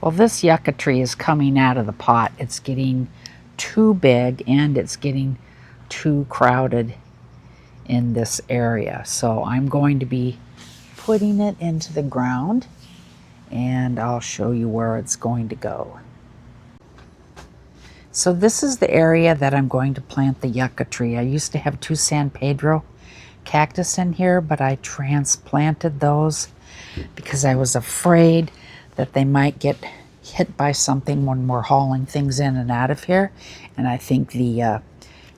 Well, this yucca tree is coming out of the pot. It's getting too big and it's getting too crowded in this area. So I'm going to be putting it into the ground and I'll show you where it's going to go. So this is the area that I'm going to plant the yucca tree. I used to have 2 San Pedro cactus in here, but I transplanted those because I was afraid that they might get hit by something when we're hauling things in and out of here. And I think the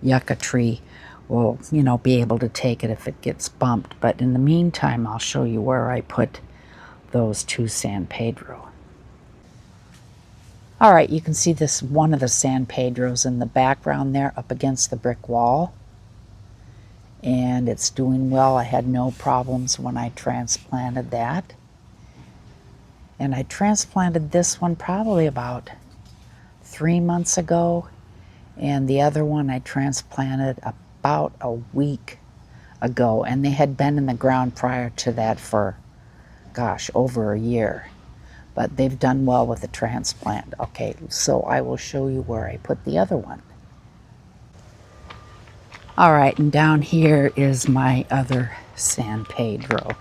yucca tree will, you know, be able to take it if it gets bumped. But in the meantime, I'll show you where I put those 2 San Pedro. All right, you can see this one of the San Pedros in the background there up against the brick wall. And it's doing well. I had no problems when I transplanted that. And I transplanted this one probably about 3 months ago. And the other one I transplanted about a week ago. And they had been in the ground prior to that for, gosh, over a year. But they've done well with the transplant. Okay, so I will show you where I put the other one. All right, and down here is my other San Pedro.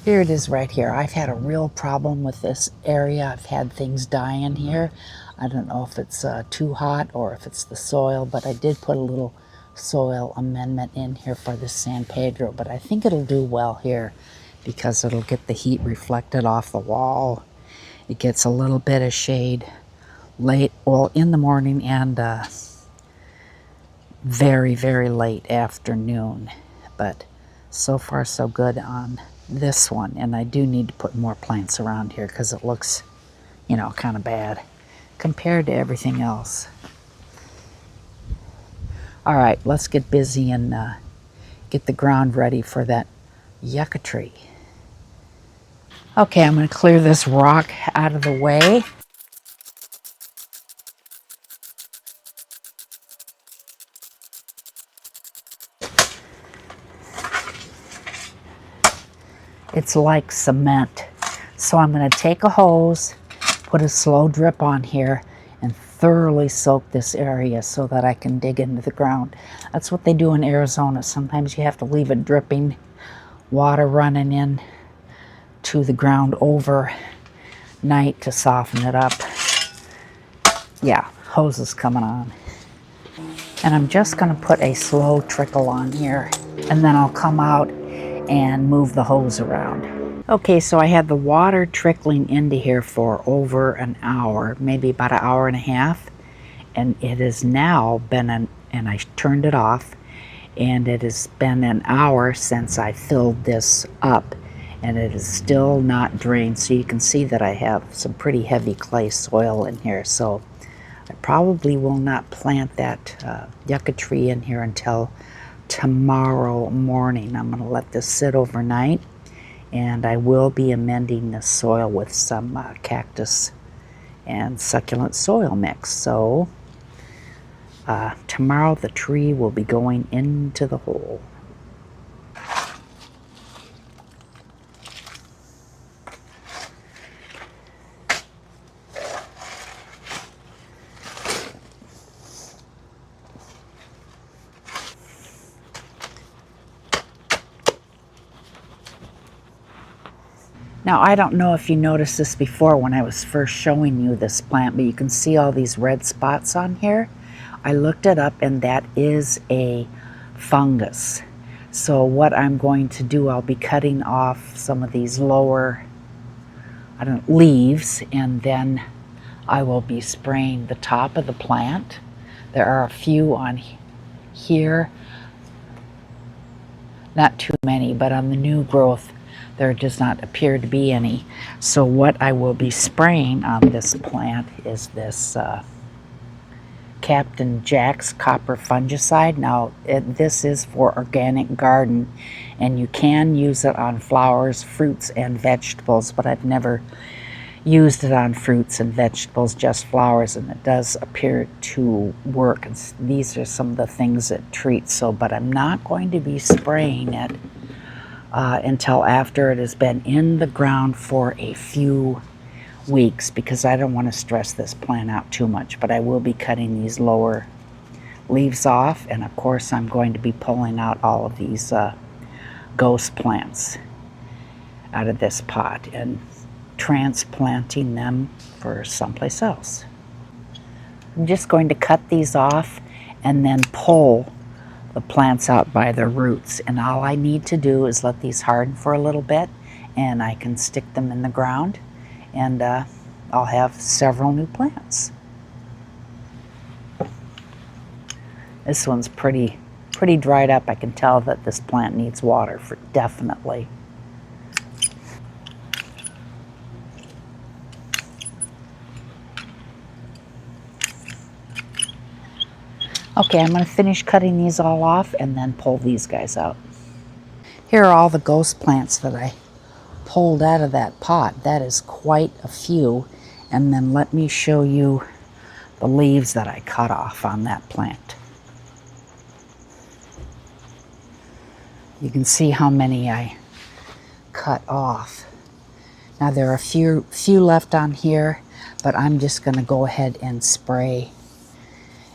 Here it is right here. I've had a real problem with this area. I've had things die in here. I don't know if it's too hot or if it's the soil, but I did put a little soil amendment in here for the San Pedro, but I think it'll do well here because it'll get the heat reflected off the wall. It gets a little bit of shade late, well, in the morning and very, very late afternoon. But so far so good on this one, and I do need to put more plants around here because it looks, you know, kind of bad compared to everything else. All right, let's get busy and get the ground ready for that yucca tree. Okay, I'm going to clear this rock out of the way. It's like cement. So I'm going to take a hose, put a slow drip on here, and thoroughly soak this area so that I can dig into the ground. That's what they do in Arizona. Sometimes you have to leave it dripping, water running in to the ground overnight to soften it up. Yeah, hose is coming on. And I'm just going to put a slow trickle on here, and then I'll come out and move the hose around. Okay, so I had the water trickling into here for over an hour, maybe about an hour and a half, and it has now been and I turned it off, and it has been an hour since I filled this up, and it is still not drained. So you can see that I have some pretty heavy clay soil in here, so I probably will not plant that yucca tree in here until tomorrow morning. I'm going to let this sit overnight, and I will be amending the soil with some cactus and succulent soil mix. So tomorrow the tree will be going into the hole. Now, I don't know if you noticed this before when I was first showing you this plant, but you can see all these red spots on here. I looked it up, and that is a fungus. So what I'm going to do, I'll be cutting off some of these lower leaves, and then I will be spraying the top of the plant. There are a few on here, not too many, but on the new growth there does not appear to be any. So what I will be spraying on this plant is this Captain Jack's copper fungicide. Now this is for organic garden, and you can use it on flowers, fruits, and vegetables, but I've never used it on fruits and vegetables, just flowers, and it does appear to work. And these are some of the things it treats. So, but I'm not going to be spraying it until after it has been in the ground for a few weeks, because I don't want to stress this plant out too much. But I will be cutting these lower leaves off, and of course I'm going to be pulling out all of these ghost plants out of this pot and transplanting them for someplace else. I'm just going to cut these off and then pull the plants out by their roots, and all I need to do is let these harden for a little bit, and I can stick them in the ground, and I'll have several new plants. This one's pretty dried up. I can tell that this plant needs water for definitely. Okay, I'm going to finish cutting these all off and then pull these guys out. Here are all the ghost plants that I pulled out of that pot. That is quite a few. And then let me show you the leaves that I cut off on that plant. You can see how many I cut off. Now there are a few left on here, but I'm just going to go ahead and spray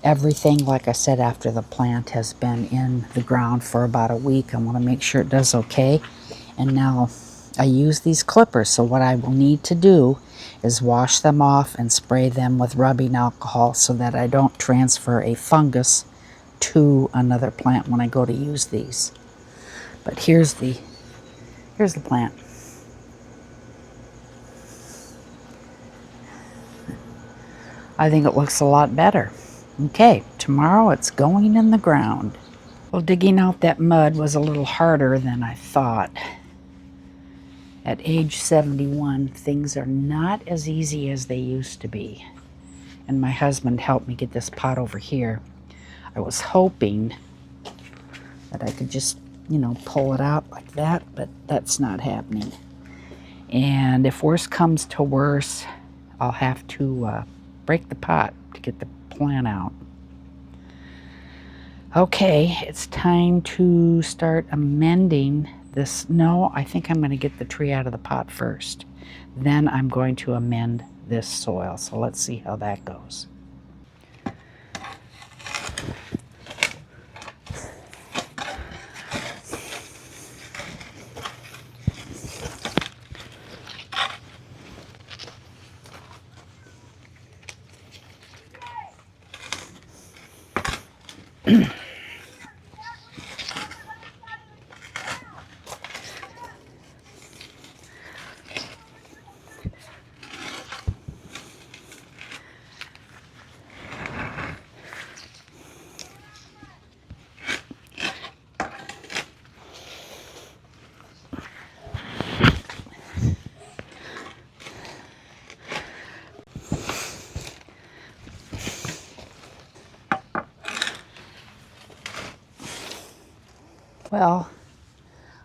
everything. Like I said, after the plant has been in the ground for about a week, I want to make sure it does okay. And now I use these clippers, so what I will need to do is wash them off and spray them with rubbing alcohol so that I don't transfer a fungus to another plant when I go to use these. But here's the plant. I think it looks a lot better. Okay, tomorrow it's going in the ground. Well, digging out that mud was a little harder than I thought. At age 71, things are not as easy as they used to be. And my husband helped me get this pot over here. I was hoping that I could just, pull it out like that, but that's not happening. And if worse comes to worse, I'll have to break the pot to get the plant out. Okay, it's time to start amending this. No, I think I'm going to get the tree out of the pot first. Then I'm going to amend this soil. So let's see how that goes. Well,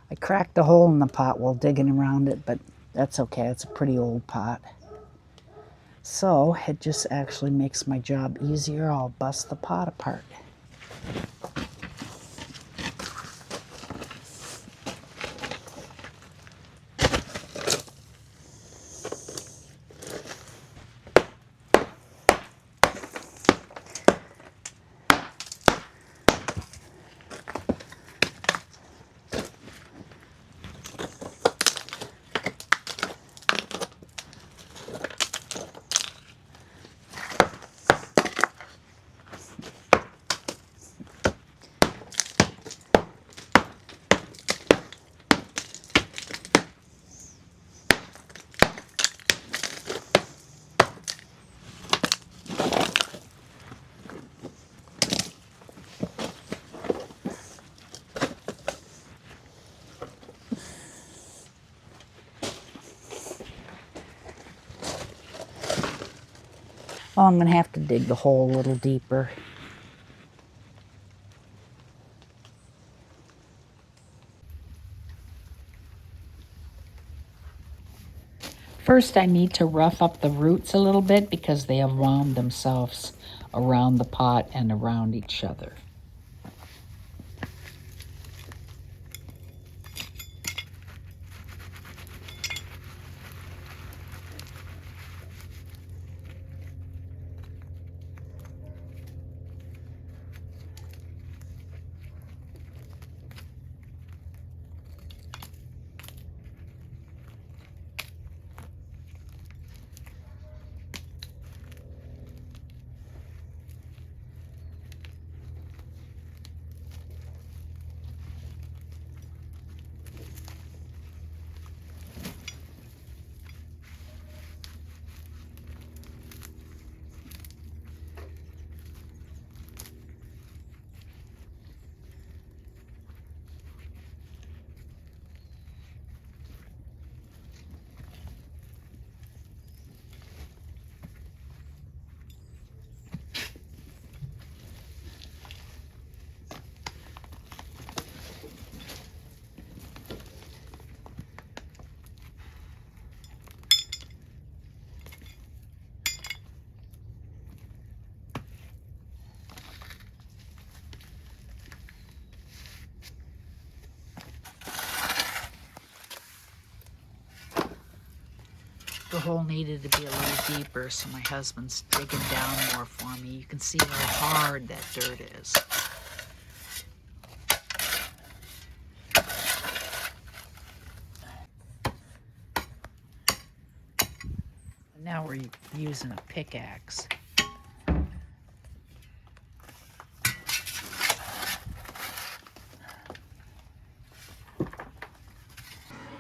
I cracked a hole in the pot while digging around it, but that's okay. It's a pretty old pot. So it just actually makes my job easier. I'll bust the pot apart. Well, I'm going to have to dig the hole a little deeper. First, I need to rough up the roots a little bit because they have wound themselves around the pot and around each other. The hole needed to be a little deeper, so my husband's digging down more for me. You can see how hard that dirt is. Now we're using a pickaxe.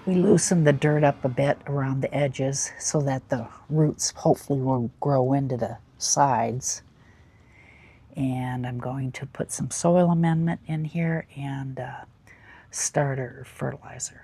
We loosen the dirt up a bit around the edges so that the roots hopefully will grow into the sides. And I'm going to put some soil amendment in here and starter fertilizer.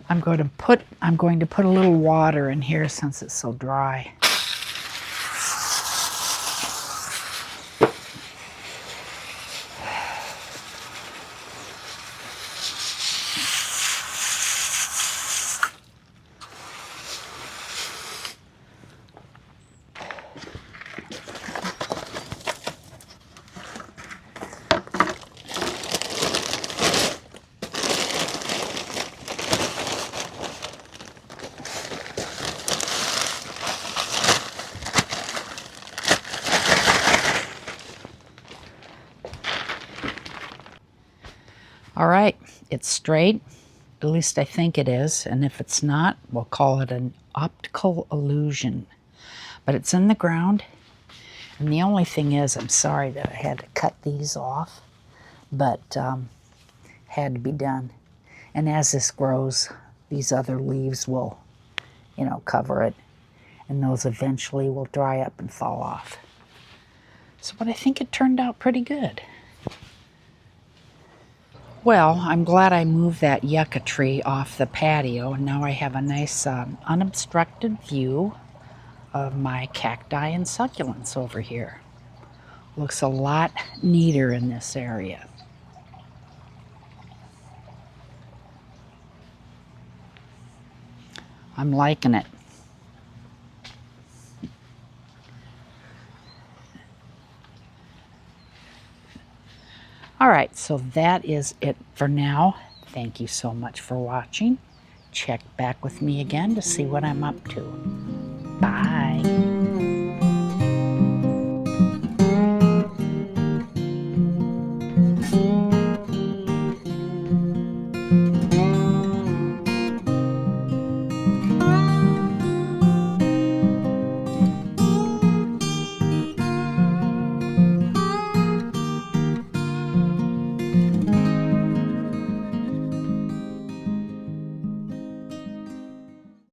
I'm going to put a little water in here since it's so dry. All right, it's straight, at least I think it is, and if it's not, we'll call it an optical illusion. But it's in the ground, and the only thing is, I'm sorry that I had to cut these off, but had to be done. And as this grows, these other leaves will, cover it, and those eventually will dry up and fall off. So, but I think it turned out pretty good. Well, I'm glad I moved that yucca tree off the patio, and now I have a nice unobstructed view of my cacti and succulents over here. Looks a lot neater in this area. I'm liking it. All right, so that is it for now. Thank you so much for watching. Check back with me again to see what I'm up to. Bye.